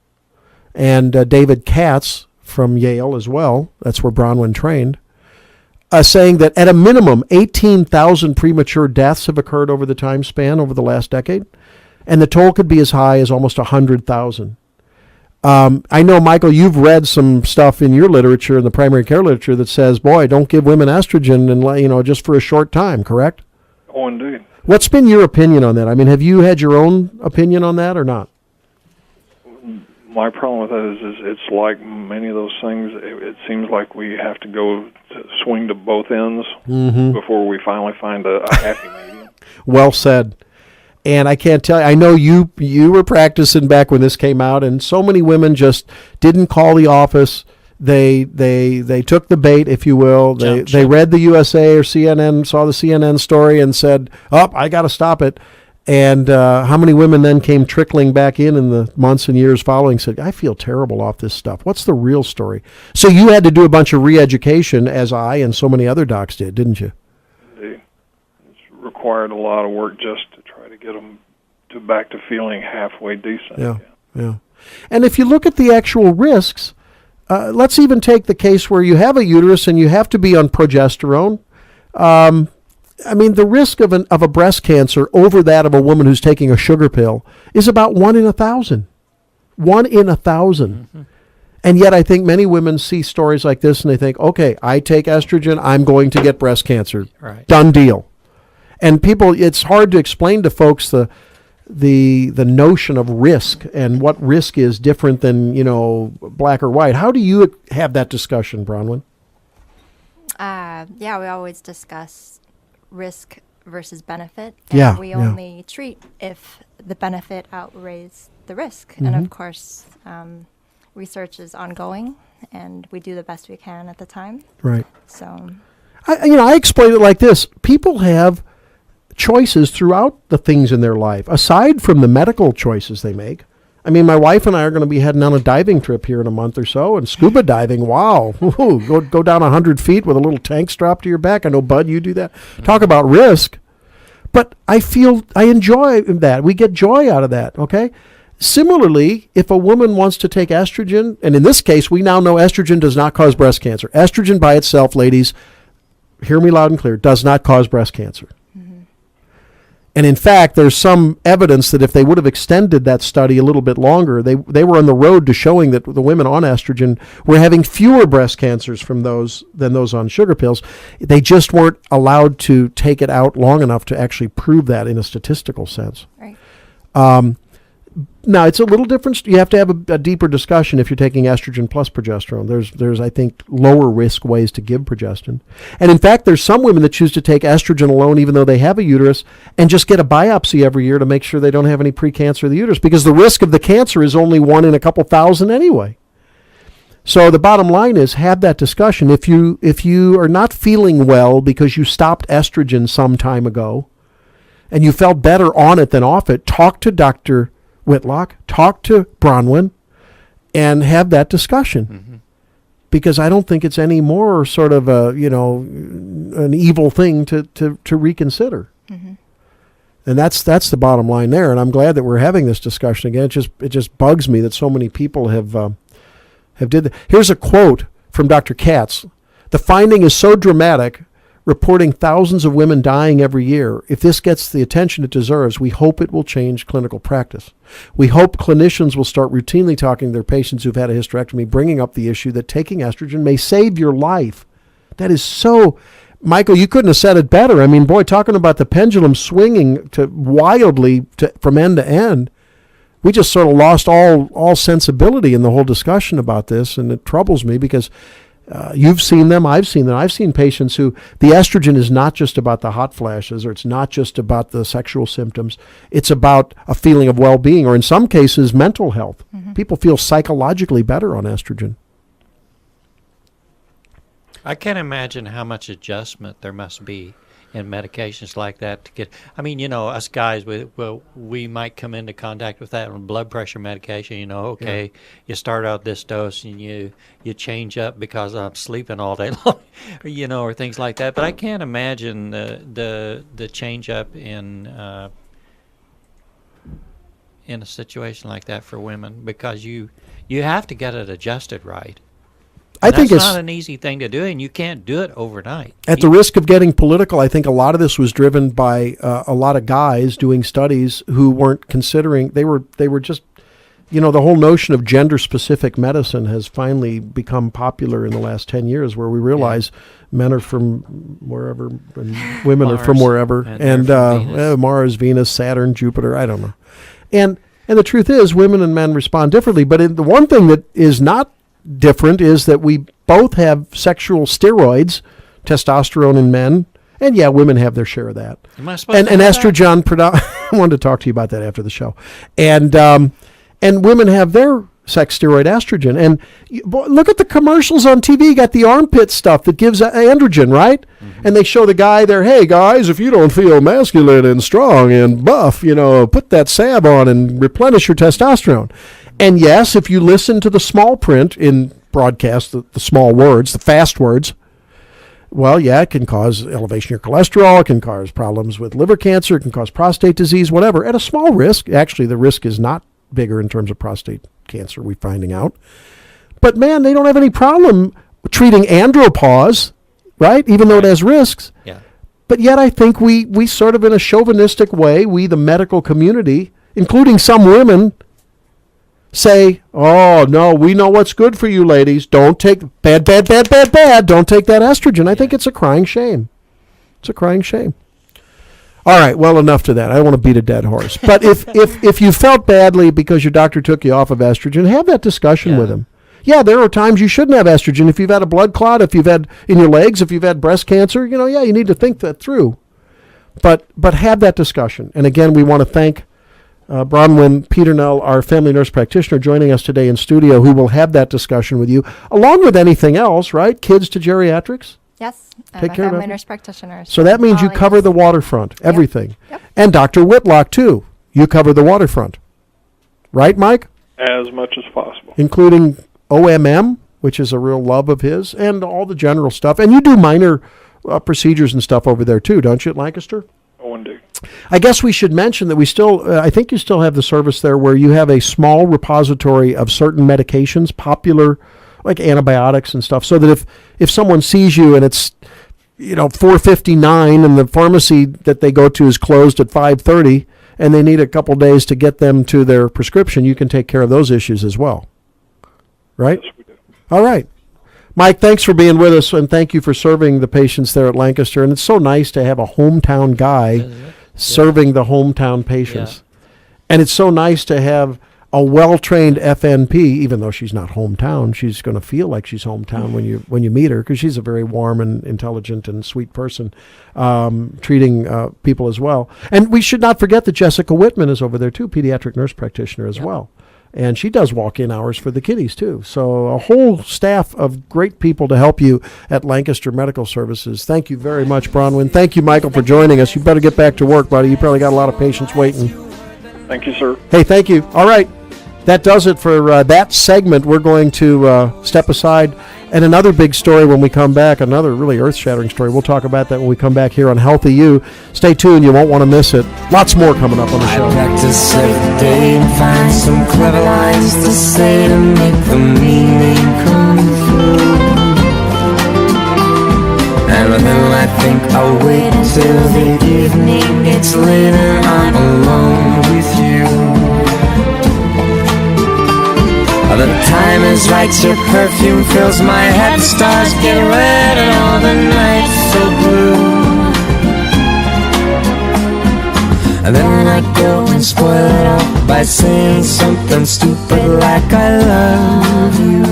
and David Katz from Yale as well, that's where Bronwyn trained, saying that at a minimum 18,000 premature deaths have occurred over the time span over the last decade, and the toll could be as high as almost 100,000. I know, Michael, you've read some stuff in your literature, in the primary care literature, that says, boy, don't give women estrogen and just for a short time, correct? Oh, indeed. What's been your opinion on that? I mean, have you had your own opinion on that or not? My problem with that is it's like many of those things, it seems like we have to swing to both ends before we finally find a happy medium. Well said. And I can't tell you, I know you were practicing back when this came out, and so many women just didn't call the office They took the bait, if you will. They read the USA or CNN, saw the CNN story, and said, "Oh, I got to stop it." And how many women then came trickling back in the months and years following, said, "I feel terrible off this stuff. What's the real story?" So you had to do a bunch of re-education, as I and so many other docs did, didn't you? It's required a lot of work just to try to get them back to feeling halfway decent. Yeah. And if you look at the actual risks, let's even take the case where you have a uterus and you have to be on progesterone. The risk of a breast cancer over that of a woman who's taking a sugar pill is about 1 in 1,000. 1 in 1,000. Mm-hmm. And yet I think many women see stories like this and they think, okay, I take estrogen, I'm going to get breast cancer. Right. Done deal. And people, it's hard to explain to folks the notion of risk and what risk is different than, black or white. How do you have that discussion, Bronwyn? We always discuss risk versus benefit. And we only treat if the benefit outweighs the risk. Mm-hmm. And of course, research is ongoing, and we do the best we can at the time. Right. So, I explain it like this: people have choices throughout the things in their life, aside from the medical choices they make. My wife and I are going to be heading on a diving trip here in a month or so, and scuba diving, wow. Go down 100 feet with a little tank strapped to your back. I know, Bud, you do that. Talk about risk. But I enjoy that. We get joy out of that, okay? Similarly, if a woman wants to take estrogen, and in this case, we now know estrogen does not cause breast cancer. Estrogen by itself, ladies, hear me loud and clear, does not cause breast cancer. And in fact, there's some evidence that if they would have extended that study a little bit longer, they were on the road to showing that the women on estrogen were having fewer breast cancers than those on sugar pills. They just weren't allowed to take it out long enough to actually prove that in a statistical sense. Right. Now, it's a little different. You have to have a deeper discussion if you're taking estrogen plus progesterone. There's I think, lower risk ways to give progestin. And in fact, there's some women that choose to take estrogen alone, even though they have a uterus, and just get a biopsy every year to make sure they don't have any precancer of the uterus, because the risk of the cancer is only 1 in a couple thousand anyway. So the bottom line is, have that discussion. If you are not feeling well because you stopped estrogen some time ago, and you felt better on it than off it, talk to Dr. Whitlock, talk to Bronwyn, and have that discussion. Mm-hmm. Because I don't think it's any more sort of an evil thing to reconsider. Mm-hmm. And that's the bottom line there. And I'm glad that we're having this discussion again. It just bugs me that so many people have did that. Here's a quote from Dr. Katz. "The finding is so dramatic, reporting thousands of women dying every year. If this gets the attention it deserves, we hope it will change clinical practice. We hope clinicians will start routinely talking to their patients who've had a hysterectomy, bringing up the issue that taking estrogen may save your life." That is so... Michael, you couldn't have said it better. Talking about the pendulum swinging wildly from end to end. We just sort of lost all sensibility in the whole discussion about this, and it troubles me because... you've seen them, I've seen them. I've seen patients who the estrogen is not just about the hot flashes, or it's not just about the sexual symptoms. It's about a feeling of well-being, or in some cases, mental health. Mm-hmm. People feel psychologically better on estrogen. I can't imagine how much adjustment there must be in medications like that to get. Us guys, we might come into contact with that on blood pressure medication. You start out this dose and you change up because I'm sleeping all day long, or things like that. But I can't imagine the change up in a situation like that for women, because you have to get it adjusted right. I think it's not an easy thing to do, and you can't do it overnight. At the risk of getting political, I think a lot of this was driven by a lot of guys doing studies who weren't considering. They were just, the whole notion of gender-specific medicine has finally become popular in the last 10 years, where we realize men are from wherever and women are from wherever, and Mars, Venus, Saturn, Jupiter. I don't know, and the truth is, women and men respond differently. But the one thing that is not different is that we both have sexual steroids, testosterone in men, and women have their share of that. Am I supposed and estrogen. I wanted to talk to you about that after the show, and women have their sex steroid estrogen. And look at the commercials on TV. You got the armpit stuff that gives androgen, right? Mm-hmm. And they show the guy there, hey, guys, if you don't feel masculine and strong and buff, put that salve on and replenish your testosterone. And yes, if you listen to the small print in broadcast, the small words, the fast words, well, yeah, it can cause elevation of your cholesterol. It can cause problems with liver cancer. It can cause prostate disease, whatever, at a small risk. Actually, the risk is not bigger in terms of prostate cancer, we're finding out. But, man, they don't have any problem treating andropause, right, even though it has risks. Yeah. But yet I think we sort of in a chauvinistic way, we, the medical community, including some women, say, oh, no, we know what's good for you, ladies. Don't take bad. Don't take that estrogen. I think it's a crying shame. It's a crying shame. All right, well, enough to that. I don't want to beat a dead horse. But if you felt badly because your doctor took you off of estrogen, have that discussion with him. Yeah, there are times you shouldn't have estrogen. If you've had a blood clot, if you've had in your legs, if you've had breast cancer, you need to think that through. But have that discussion. And again, we want to thank Bronwyn Peternell, our family nurse practitioner, joining us today in studio, who will have that discussion with you, along with anything else, right? Kids to geriatrics? Yes. Take care of family nurse practitioner. So that means you cover the waterfront, everything. Yep. And Dr. Whitlock, too. You cover the waterfront. Right, Mike? As much as possible. Including OMM, which is a real love of his, and all the general stuff. And you do minor procedures and stuff over there, too, don't you, at Lancaster? Oh, indeed. I guess we should mention that we still, I think you still have the service there where you have a small repository of certain medications, popular, like antibiotics and stuff, so that if someone sees you and it's, 4:59 and the pharmacy that they go to is closed at 5:30 and they need a couple days to get them to their prescription, you can take care of those issues as well. Right? Yes, we do. All right. Mike, thanks for being with us, and thank you for serving the patients there at Lancaster. And it's so nice to have a hometown guy serving the hometown patients. Yeah. And it's so nice to have a well-trained FNP, even though she's not hometown, she's going to feel like she's hometown when you meet her, because she's a very warm and intelligent and sweet person, treating people as well. And we should not forget that Jessica Whitman is over there, too, pediatric nurse practitioner as well. And she does walk-in hours for the kiddies, too. So a whole staff of great people to help you at Lancaster Medical Services. Thank you very much, Bronwyn. Thank you, Michael, for joining us. You better get back to work, buddy. You probably got a lot of patients waiting. Thank you, sir. Hey, thank you. All right. That does it for that segment. We're going to step aside. And another big story when we come back, another really earth-shattering story. We'll talk about that when we come back here on Healthy You. Stay tuned. You won't want to miss it. Lots more coming up on the show. I practice every day and find some clever lines to say to make the meaning come through. And then I think I'll wait until the evening gets late and I'm alone with you. The time is right, your perfume fills my head, the stars get red and all the nights so blue. And then I go and spoil it all by saying something stupid like I love you.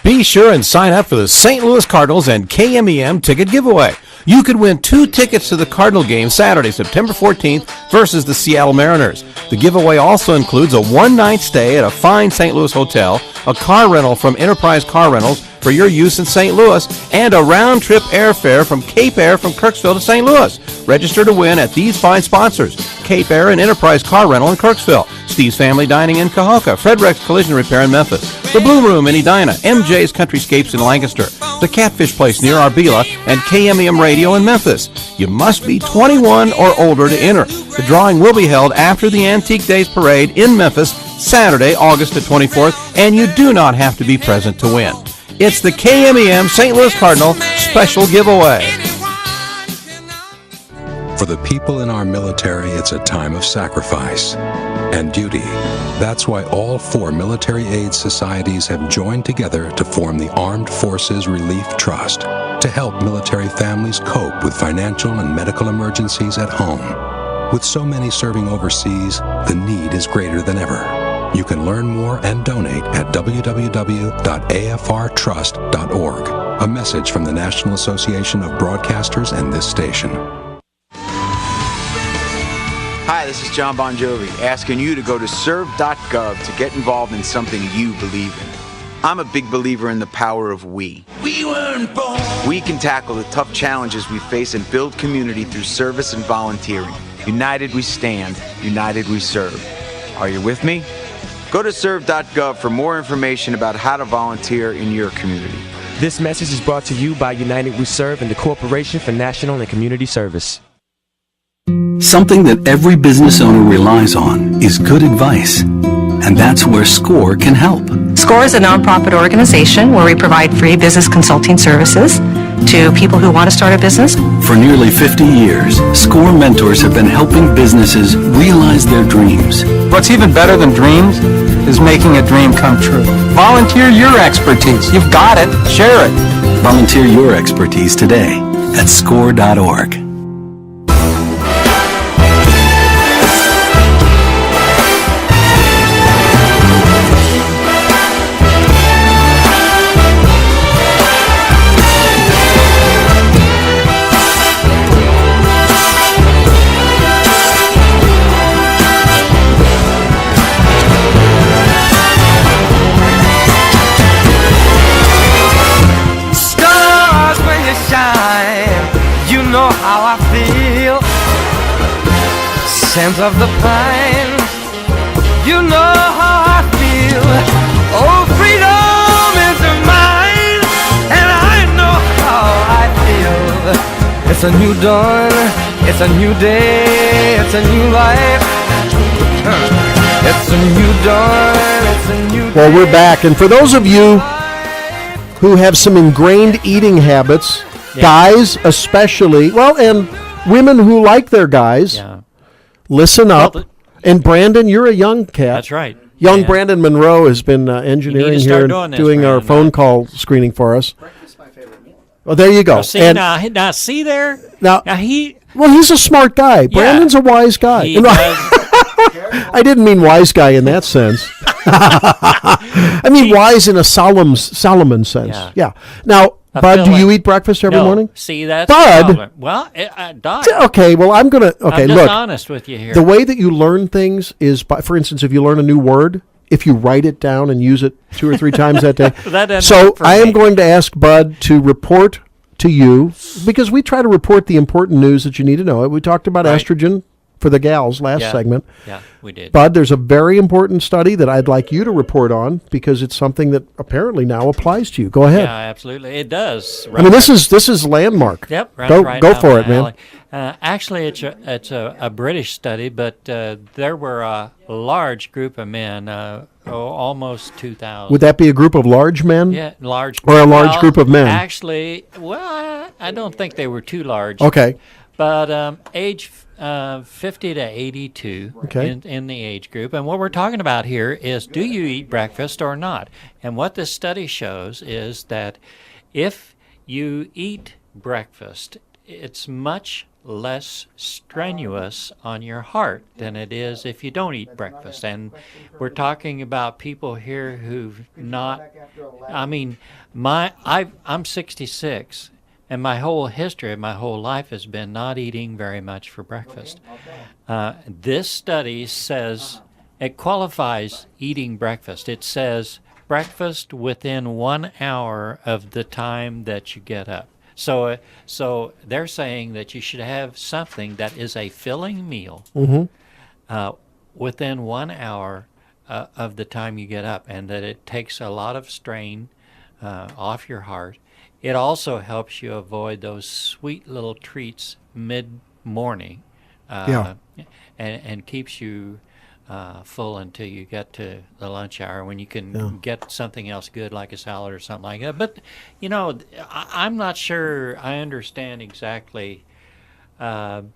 Be sure and sign up for the St. Louis Cardinals and KMEM ticket giveaway. You could win 2 tickets to the Cardinal game Saturday, September 14th versus the Seattle Mariners. The giveaway also includes a one-night stay at a fine St. Louis hotel, a car rental from Enterprise Car Rentals for your use in St. Louis, and a round-trip airfare from Cape Air from Kirksville to St. Louis. Register to win at these fine sponsors: Cape Air and Enterprise Car Rental in Kirksville, Steve's Family Dining in Cahokia, Fred Rex Collision Repair in Memphis, The Bloom Room in Edina, MJ's Countryscapes in Lancaster, The Catfish Place near Arbela, and KMEM Radio in Memphis. You must be 21 or older to enter. The drawing will be held after the Antique Days Parade in Memphis, Saturday, August the 24th, and you do not have to be present to win. It's the KMEM St. Louis Cardinal Special Giveaway. For the people in our military, it's a time of sacrifice and duty. That's why all 4 military aid societies have joined together to form the Armed Forces Relief Trust to help military families cope with financial and medical emergencies at home. With so many serving overseas, the need is greater than ever. You can learn more and donate at www.afrtrust.org. A message from the National Association of Broadcasters and this station. this is John Bon Jovi, asking you to go to serve.gov to get involved in something you believe in. I'm a big believer in the power of we. We weren't born. We can tackle the tough challenges we face and build community through service and volunteering. United we stand, united we serve. Are you with me? Go to serve.gov for more information about how to volunteer in your community. This message is brought to you by United We Serve and the Corporation for National and Community Service. Something that every business owner relies on is good advice. And that's where SCORE can help. SCORE is a nonprofit organization where we provide free business consulting services to people who want to start a business. For nearly 50 years, SCORE mentors have been helping businesses realize their dreams. What's even better than dreams is making a dream come true. Volunteer your expertise. You've got it. Share it. Volunteer your expertise today at SCORE.org. Scent of the pine, you know how I feel. Oh, freedom is mine, and I know how I feel. It's a new dawn, it's a new day, it's a new life. It's a new dawn, it's a new day. Well, we're back, and for those of you who have some ingrained eating habits, guys especially, well, and women who like their guys, listen up. And Brandon, you're a young cat. That's right. Young Brandon Monroe has been engineering here and doing our phone call screening for us. Breakfast's my favorite meal. Oh, there you go. Now, see, and now see there? Now he... Well, he's a smart guy. Brandon's a wise guy. I didn't mean wise guy in that sense. I mean wise in a Solomon sense. Yeah. Now, Bud, do you eat breakfast every morning? See, that's Bud. the problem. Well, Doc. Okay, well, I'm going to... Okay, I'm just look. honest with you here. The way that you learn things is, by, for instance, if you learn a new word, if you write it down and use it 2 or 3 times that day. So I am going to ask Bud to report to you, because we try to report the important news that you need to know. We talked about estrogen for the gals last segment. Yeah, we did. Bud, there's a very important study that I'd like you to report on, because it's something that apparently now applies to you. Go ahead. Yeah, absolutely. It does. I mean, this is landmark. Yep. Go for it, man. Actually, it's a British study, but there were a large group of men, almost 2,000. Would that be a group of large men? Yeah, large. Or a large group of men? Actually, well, I don't think they were too large. Okay. But age 50 to 82 in the age group. And what we're talking about here is, do you eat breakfast or not? And what this study shows is that if you eat breakfast, it's much less strenuous on your heart than it is if you don't eat breakfast. And we're talking about people here who've not, I mean, I'm 66. And my whole history, my whole life has been not eating very much for breakfast. This study says it qualifies eating breakfast. It says breakfast within 1 hour of the time that you get up. So they're saying that you should have something that is a filling meal within 1 hour of the time you get up, and that it takes a lot of strain off your heart. It also helps you avoid those sweet little treats mid-morning and keeps you full until you get to the lunch hour, when you can get something else good like a salad or something like that. But, you know, I'm not sure I understand exactly. You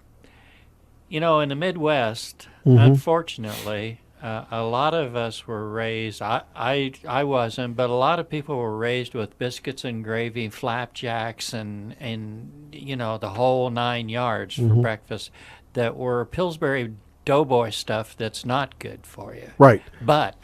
know, in the Midwest, unfortunately, a lot of us were raised, I wasn't, but a lot of people were raised with biscuits and gravy, flapjacks, and you know, the whole 9 yards for breakfast, that were Pillsbury Doughboy stuff that's not good for you. Right. But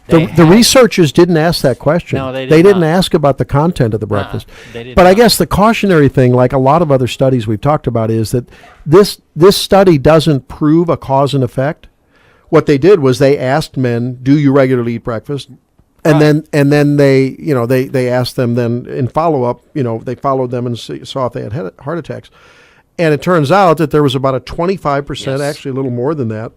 The researchers didn't ask that question. No, they didn't ask about the content of the breakfast. But I guess the cautionary thing, like a lot of other studies we've talked about, is that this study doesn't prove a cause and effect. What they did was they asked men, "Do you regularly eat breakfast?" And then they asked them then in follow up. They followed them and saw if they had heart attacks. And it turns out that there was about a 25%, actually a little more than that,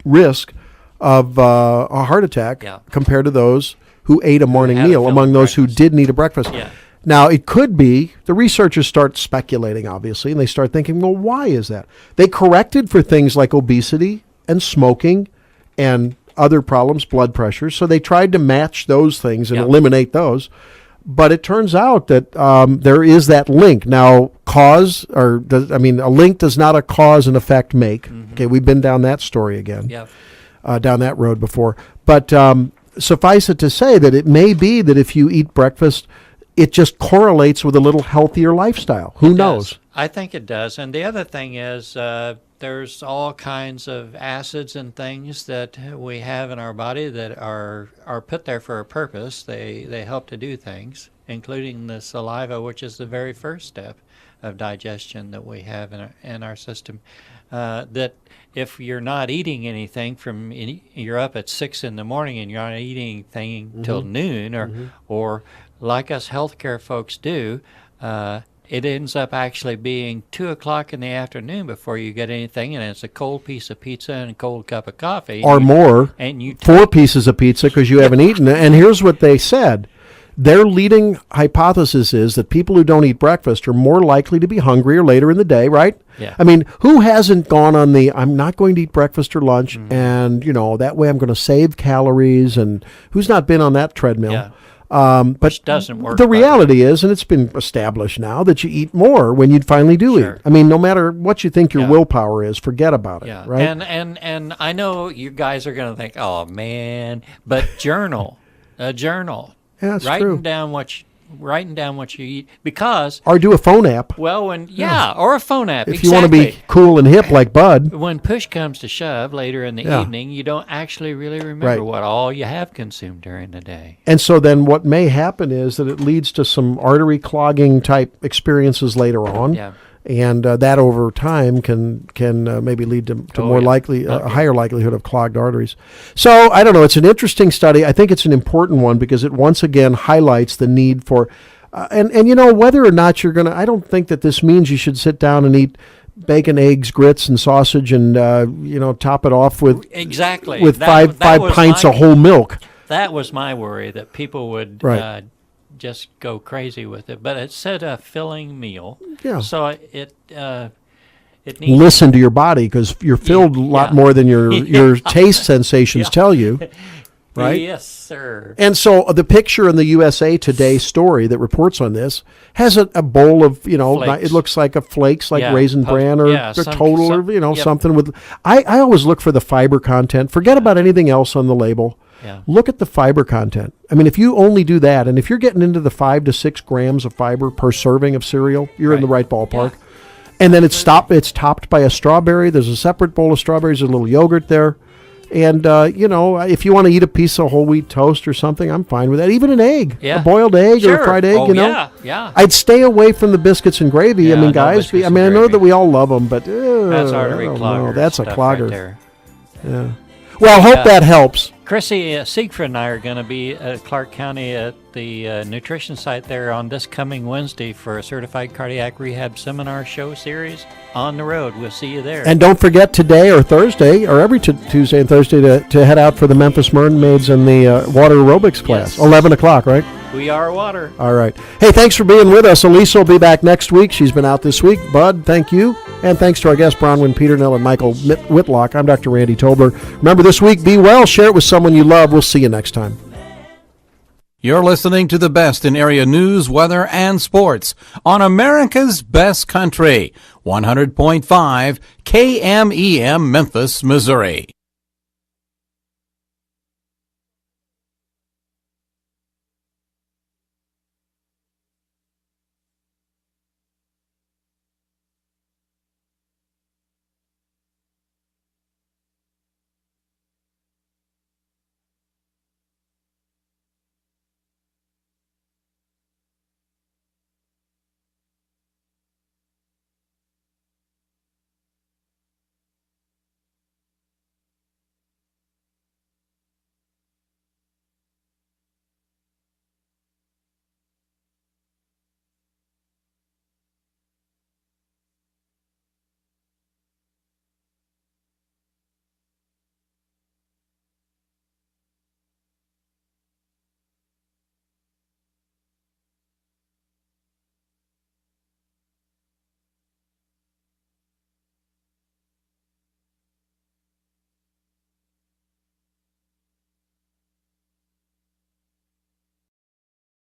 risk of a heart attack compared to those who ate a morning meal among those who didn't eat a breakfast. Yeah. Now, it could be, the researchers start speculating, obviously, and they start thinking, well, why is that? They corrected for things like obesity and smoking and other problems, blood pressure, so they tried to match those things and eliminate those. But it turns out that there is that link. Now, a link does not a cause and effect make. Mm-hmm. Okay, we've been down that story again. Yeah. Down that road before. But suffice it to say that it may be that if you eat breakfast, it just correlates with a little healthier lifestyle. Who knows? I think it does. And the other thing is there's all kinds of acids and things that we have in our body that are put there for a purpose. They help to do things, including the saliva, which is the very first step of digestion that we have in our system. That if you're not eating anything you're up at 6 in the morning and you're not eating anything till noon, or like us healthcare folks do, it ends up actually being 2 o'clock in the afternoon before you get anything, and it's a cold piece of pizza and a cold cup of coffee. Or more. And 4 pieces of pizza because you haven't eaten it. And here's what they said. Their leading hypothesis is that people who don't eat breakfast are more likely to be hungrier later in the day, right? Yeah. I mean, who hasn't gone on I'm not going to eat breakfast or lunch, and, that way I'm going to save calories, and who's not been on that treadmill? Yeah. But which doesn't work. The reality is, and it's been established now, that you eat more when you finally do eat. I mean, no matter what you think your willpower is, forget about it, right? And I know you guys are going to think, oh, man, but journal. A journal. Yeah, that's writing true. Writing down what you eat, because or do a phone app. Well, or a phone app. If you want to be cool and hip like Bud. When push comes to shove later in the evening, you don't actually really remember what all you have consumed during the day. And so then what may happen is that it leads to some artery clogging type experiences later on. Yeah. And that over time can maybe lead to more likely a higher likelihood of clogged arteries. So I don't know. It's an interesting study. I think it's an important one because it once again highlights the need for and whether or not you're going to. I don't think that this means you should sit down and eat bacon, eggs, grits, and sausage, and top it off with five pints of whole milk. That was my worry, that people would. Just go crazy with it, but it said a filling meal. Yeah. So it needs. Listen to your body, because you're filled a lot more than your taste sensations tell you. Right? Yes, sir. And so the picture in the USA Today story that reports on this has a bowl of it looks like a flakes, like Raisin Bran or Total or something with. I always look for the fiber content. Forget about anything else on the label. Yeah. Look at the fiber content. I mean, if you only do that, and if you're getting into the 5 to 6 grams of fiber per serving of cereal, you're in the right ballpark. Yeah. And then it's topped by a strawberry. There's a separate bowl of strawberries, a little yogurt there. And, if you want to eat a piece of whole wheat toast or something, I'm fine with that. Even an egg, a boiled egg or a fried egg, Yeah. I'd stay away from the biscuits and gravy. Yeah, I mean, guys, I know that we all love them, but that's artery clogger. That's a clogger. Right there. Yeah. Well, I hope that helps. Chrissy Siegfried and I are going to be at Clark County at the nutrition site there on this coming Wednesday for a certified cardiac rehab seminar show series on the road. We'll see you there. And don't forget today or Thursday, or every Tuesday and Thursday, to head out for the Memphis Mermaids and the water aerobics class. 11 o'clock, right? We are water. All right. Hey, thanks for being with us. Elisa will be back next week. She's been out this week. Bud, thank you. And thanks to our guests, Bronwyn Peternell and Michael Whitlock. I'm Dr. Randy Tobler. Remember, this week, be well. Share it with someone you love. We'll see you next time. You're listening to the best in area news, weather, and sports on America's Best Country, 100.5 KMEM Memphis, Missouri.